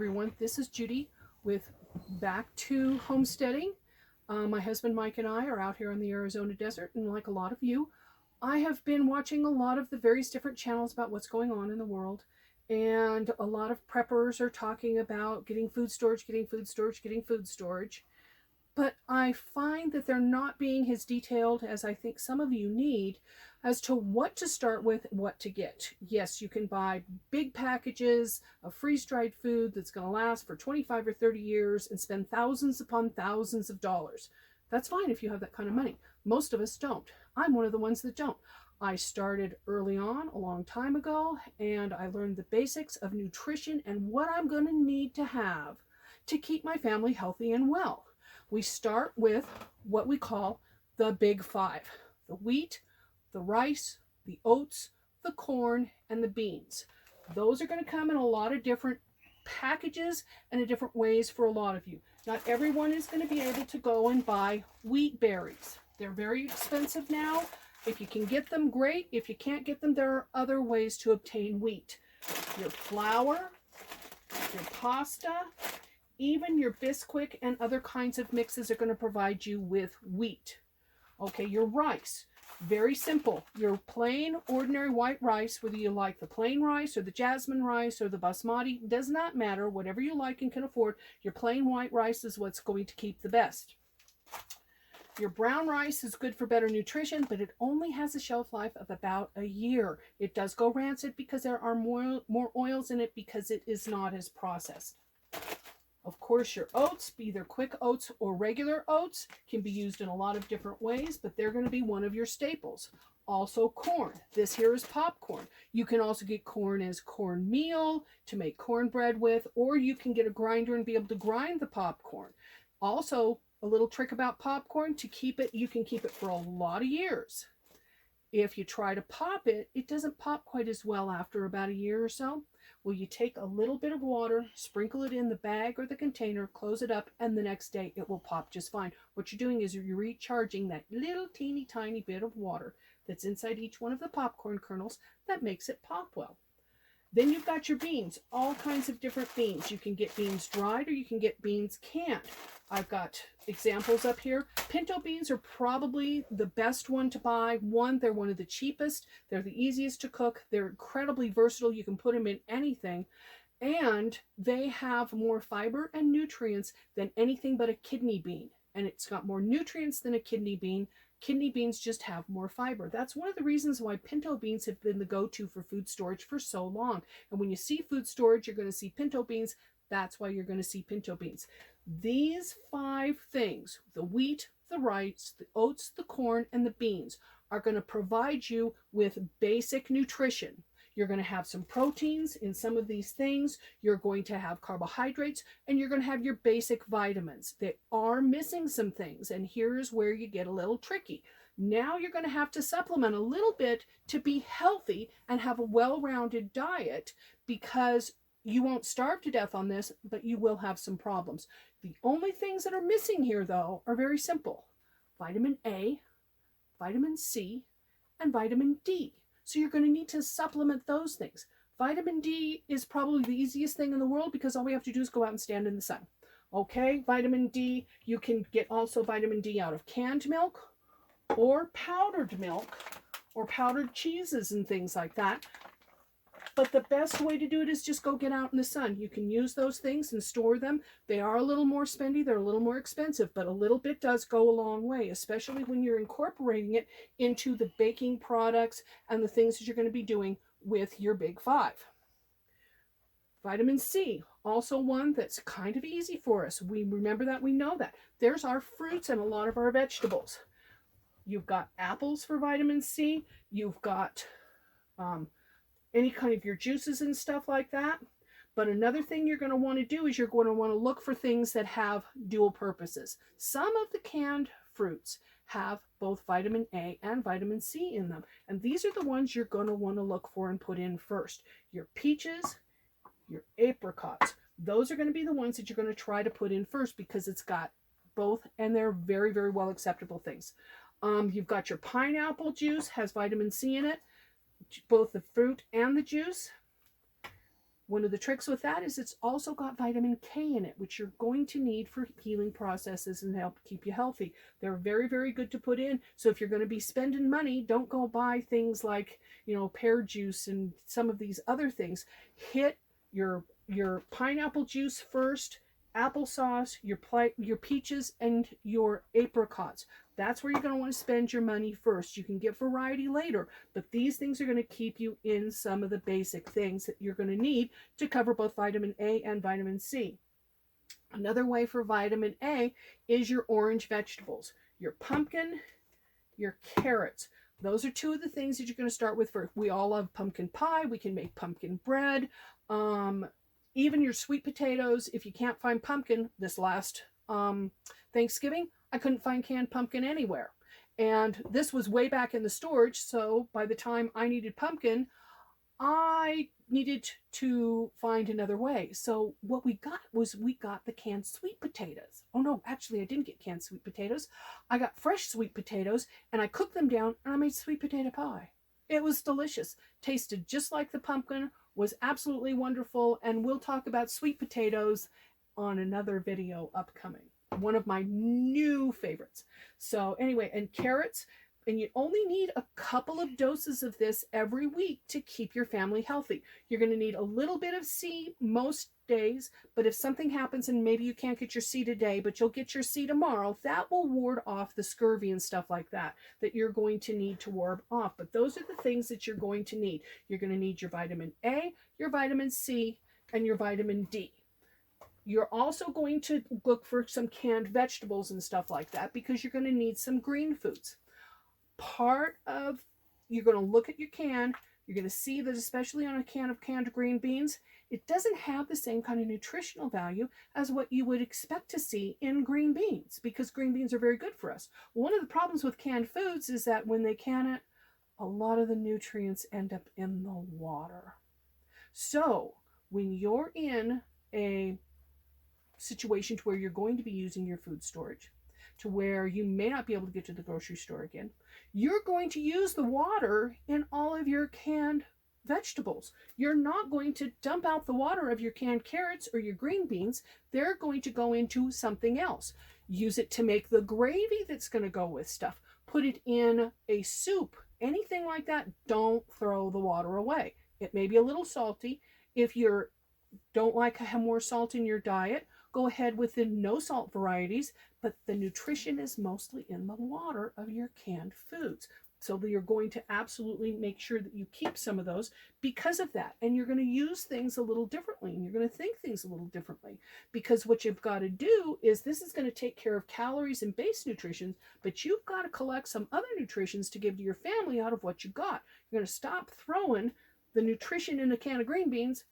everyone. This is Judy with Back to Homesteading. My husband Mike and I are out here in the Arizona desert, and like a lot of you, I have been watching a lot of the various different channels about what's going on in the world, and a lot of preppers are talking about getting food storage, getting food storage, getting food storage. But I find that they're not being as detailed as I think some of you need as to what to start with, what to get. Yes, you can buy big packages of freeze-dried food that's going to last for 25 or 30 years and spend thousands upon thousands of dollars. That's fine if you have that kind of money. Most of us don't. I'm one of the ones that don't. I started early on, a long time ago, and I learned the basics of nutrition and what I'm going to need to have to keep my family healthy and well. We start with what we call the big five: the wheat, the rice, the oats, the corn, and the beans. Those are going to come in a lot of different packages and in different ways for a lot of you. Not everyone is going to be able to go and buy wheat berries. They're very expensive now. If you can get them, great. If you can't get them, there are other ways to obtain wheat. Your flour, your pasta, even your Bisquick and other kinds of mixes are going to provide you with wheat. Okay, your rice, very simple. Your plain, ordinary white rice, whether you like the plain rice or the jasmine rice or the basmati, does not matter. Whatever you like and can afford, your plain white rice is what's going to keep the best. Your brown rice is good for better nutrition, but it only has a shelf life of about a year. It does go rancid because there are more oils in it because it is not as processed. Of course, your oats, either quick oats or regular oats, can be used in a lot of different ways, but they're going to be one of your staples. Also corn. This here is popcorn. You can also get corn as cornmeal to make cornbread with, or you can get a grinder and be able to grind the popcorn. Also, a little trick about popcorn: to keep it, you can keep it for a lot of years. If you try to pop it, it doesn't pop quite as well after about a year or so. Well, you take a little bit of water, sprinkle it in the bag or the container, close it up, and the next day it will pop just fine. What you're doing is you're recharging that little teeny tiny bit of water that's inside each one of the popcorn kernels that makes it pop well. Then you've got your beans, all kinds of different beans. You can get beans dried or you can get beans canned. I've got examples up here. Pinto beans are probably the best one to buy. One, they're one of the cheapest. They're the easiest to cook. They're incredibly versatile. You can put them in anything. And they have more fiber and nutrients than anything but a kidney bean. And it's got more nutrients than a kidney bean. Kidney beans just have more fiber. That's one of the reasons why pinto beans have been the go-to for food storage for so long. And when you see food storage, you're going to see pinto beans. That's why you're going to see pinto beans. These five things, the wheat, the rice, the oats, the corn, and the beans, are going to provide you with basic nutrition. You're going to have some proteins in some of these things. You're going to have carbohydrates, and you're going to have your basic vitamins. They are missing some things, and here's where you get a little tricky. Now you're going to have to supplement a little bit to be healthy and have a well-rounded diet, because you won't starve to death on this, but you will have some problems. The only things that are missing here, though, are very simple: vitamin A, vitamin C, and vitamin D. So you're going to need to supplement those things. Vitamin D is probably the easiest thing in the world because all we have to do is go out and stand in the sun. Okay, vitamin D, you can get also vitamin D out of canned milk or powdered milk or powdered cheeses and things like that. But the best way to do it is just go get out in the sun. You can use those things and store them. They are a little more spendy, they're a little more expensive, but a little bit does go a long way, especially when you're incorporating it into the baking products and the things that you're going to be doing with your big five. Vitamin C, also one that's kind of easy for us. We remember that, we know that. There's our fruits and a lot of our vegetables. You've got apples for vitamin C. You've got any kind of your juices and stuff like that. But another thing you're going to want to do is you're going to want to look for things that have dual purposes. Some of the canned fruits have both vitamin A and vitamin C in them. And these are the ones you're going to want to look for and put in first. Your peaches, your apricots. Those are going to be the ones that you're going to try to put in first because it's got both, and they're very, very well acceptable things. You've got your pineapple juice, has vitamin C in it, both the fruit and the juice. One of the tricks with that is it's also got vitamin K in it, which you're going to need for healing processes and help keep you healthy. They're very, very good to put in. So if you're going to be spending money, don't go buy things like, pear juice and some of these other things. Hit your pineapple juice first, applesauce, your peaches, and your apricots. That's where you're going to want to spend your money first. You can get variety later, but these things are going to keep you in some of the basic things that you're going to need to cover both vitamin A and vitamin C. Another way for vitamin A is your orange vegetables, your pumpkin, your carrots. Those are two of the things that you're going to start with first. We all love pumpkin pie. We can make pumpkin bread. Even your sweet potatoes. If you can't find pumpkin, this last Thanksgiving, I couldn't find canned pumpkin anywhere. And this was way back in the storage, so by the time I needed pumpkin, I needed to find another way. So what we got the canned sweet potatoes. Oh no, actually I didn't get canned sweet potatoes. I got fresh sweet potatoes and I cooked them down and I made sweet potato pie. It was delicious. Tasted just like the pumpkin, was absolutely wonderful, and we'll talk about sweet potatoes on another video upcoming. One of my new favorites. So anyway, and carrots, and you only need a couple of doses of this every week to keep your family healthy. You're going to need a little bit of C most days, but if something happens and maybe you can't get your C today, but you'll get your C tomorrow, that will ward off the scurvy and stuff like that you're going to need to ward off. But those are the things that you're going to need. You're going to need your vitamin A, your vitamin C, and your vitamin D. You're also going to look for some canned vegetables and stuff like that because you're going to need some green foods. You're going to look at your can, you're going to see that especially on a can of canned green beans, it doesn't have the same kind of nutritional value as what you would expect to see in green beans because green beans are very good for us. One of the problems with canned foods is that when they can it, a lot of the nutrients end up in the water. So when you're in a situation to where you're going to be using your food storage, to where you may not be able to get to the grocery store again, you're going to use the water in all of your canned vegetables. You're not going to dump out the water of your canned carrots or your green beans. They're going to go into something else. Use it to make the gravy that's going to go with stuff. Put it in a soup, anything like that. Don't throw the water away. It may be a little salty. If you don't like to have more salt in your diet, go ahead with the no salt varieties, but the nutrition is mostly in the water of your canned foods. So you're going to absolutely make sure that you keep some of those because of that. And you're going to use things a little differently, and you're going to think things a little differently, because what you've got to do is this is going to take care of calories and base nutrition, but you've got to collect some other nutritions to give to your family out of what you got. You're going to stop throwing the nutrition in a can of green beans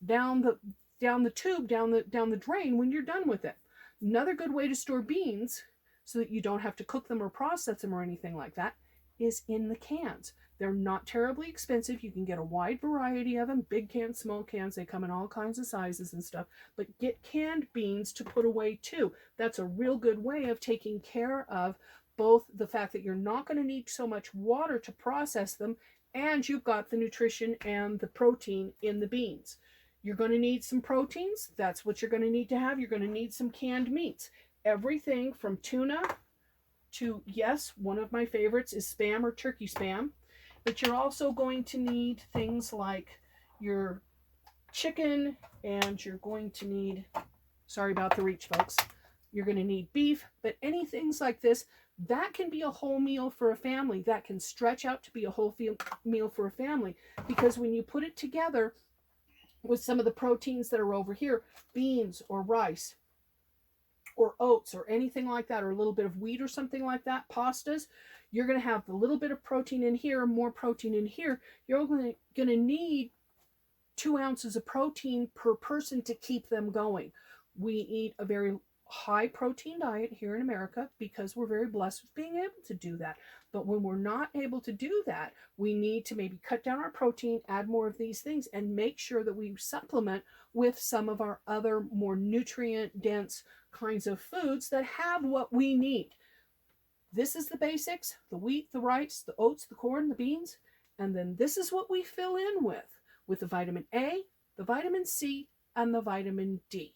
down the tube, down the drain when you're done with it. Another good way to store beans so that you don't have to cook them or process them or anything like that is in the cans. They're not terribly expensive. You can get a wide variety of them, big cans, small cans. They come in all kinds of sizes and stuff, but get canned beans to put away too. That's a real good way of taking care of both the fact that you're not going to need so much water to process them, and you've got the nutrition and the protein in the beans. You're going to need some proteins. That's what you're going to need to have. You're going to need some canned meats. Everything from tuna to, yes, one of my favorites is Spam or turkey Spam. But you're also going to need things like your chicken, and you're going to need, sorry about the reach, folks. You're going to need beef, but any things like this, that can be a whole meal for a family. That can stretch out to be a whole meal for a family, because when you put it together with some of the proteins that are over here, beans or rice or oats or anything like that, or a little bit of wheat or something like that, pastas, you're going to have the little bit of protein in here, more protein in here. You're going to need 2 ounces of protein per person to keep them going. We eat a very high protein diet here in America because we're very blessed with being able to do that. But when we're not able to do that, we need to maybe cut down our protein, add more of these things, and make sure that we supplement with some of our other more nutrient dense kinds of foods that have what we need. This is the basics: the wheat, the rice, the oats, the corn, the beans, and then this is what we fill in with the vitamin A, the vitamin C, and the vitamin D.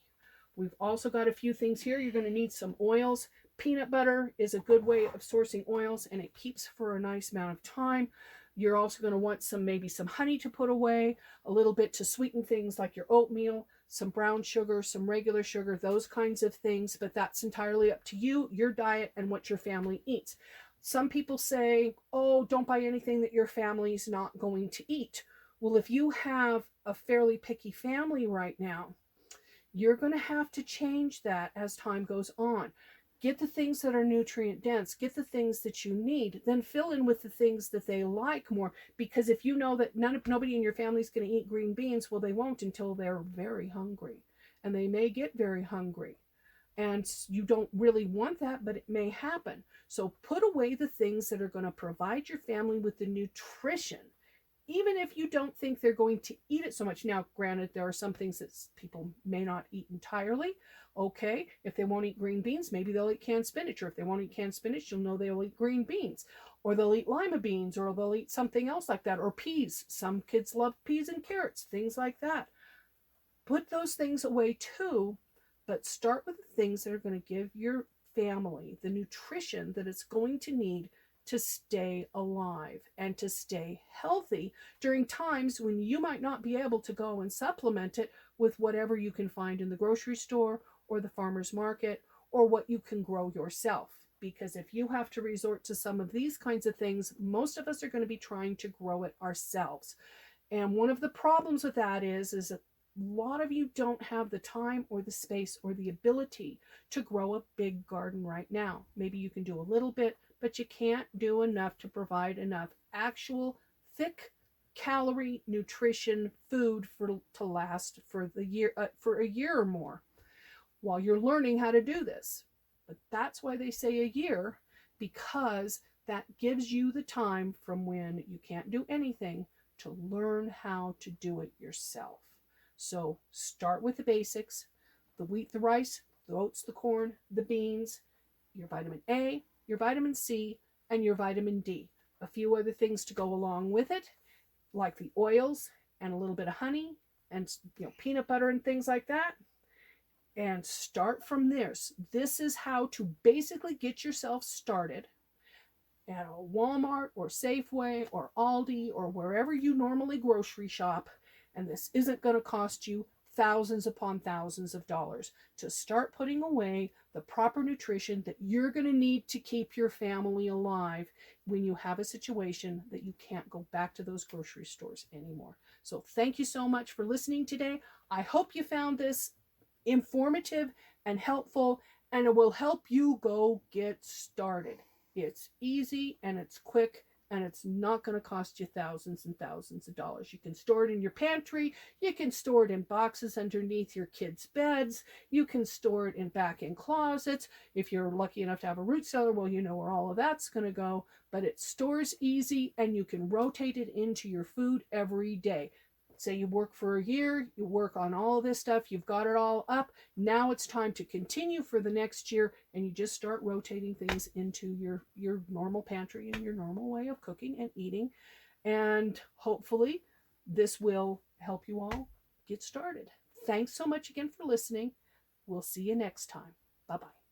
We've also got a few things here. You're going to need some oils. Peanut butter is a good way of sourcing oils, and it keeps for a nice amount of time. You're also going to want maybe some honey to put away, a little bit to sweeten things like your oatmeal, some brown sugar, some regular sugar, those kinds of things. But that's entirely up to you, your diet, and what your family eats. Some people say, oh, don't buy anything that your family's not going to eat. Well, if you have a fairly picky family right now, you're going to have to change that as time goes on. Get the things that are nutrient dense, get the things that you need, then fill in with the things that they like more. Because if you know that nobody in your family is going to eat green beans, well, they won't until they're very hungry. And they may get very hungry. And you don't really want that, but it may happen. So put away the things that are going to provide your family with the nutrition, even if you don't think they're going to eat it so much. Now, granted, there are some things that people may not eat entirely. Okay, if they won't eat green beans, maybe they'll eat canned spinach. Or if they won't eat canned spinach, you'll know they'll eat green beans. Or they'll eat lima beans, or they'll eat something else like that. Or peas. Some kids love peas and carrots, things like that. Put those things away too, but start with the things that are going to give your family the nutrition that it's going to need to stay alive and to stay healthy during times when you might not be able to go and supplement it with whatever you can find in the grocery store or the farmer's market or what you can grow yourself. Because if you have to resort to some of these kinds of things, most of us are going to be trying to grow it ourselves. And one of the problems with that is that a lot of you don't have the time or the space or the ability to grow a big garden right now. Maybe you can do a little bit, but you can't do enough to provide enough actual thick calorie nutrition food to last for the year, for a year or more while you're learning how to do this. But that's why they say a year, because that gives you the time from when you can't do anything to learn how to do it yourself. So start with the basics: the wheat, the rice, the oats, the corn, the beans, your vitamin A, your vitamin C, and your vitamin D. A few other things to go along with it, like the oils and a little bit of honey and peanut butter and things like that. And start from this. This is how to basically get yourself started at a Walmart or Safeway or Aldi or wherever you normally grocery shop. And this isn't going to cost you thousands upon thousands of dollars to start putting away the proper nutrition that you're going to need to keep your family alive when you have a situation that you can't go back to those grocery stores anymore. So thank you so much for listening today. I hope you found this informative and helpful, and it will help you go get started. It's easy and it's quick, and it's not going to cost you thousands and thousands of dollars. You can store it in your pantry. You can store it in boxes underneath your kids' beds. You can store it back in closets. If you're lucky enough to have a root cellar, well, you know where all of that's going to go. But it stores easy, and you can rotate it into your food every day. Say you work for a year, you work on all of this stuff, you've got it all up. Now it's time to continue for the next year, and you just start rotating things into your normal pantry and your normal way of cooking and eating. And hopefully this will help you all get started. Thanks so much again for listening. We'll see you next time. Bye-bye.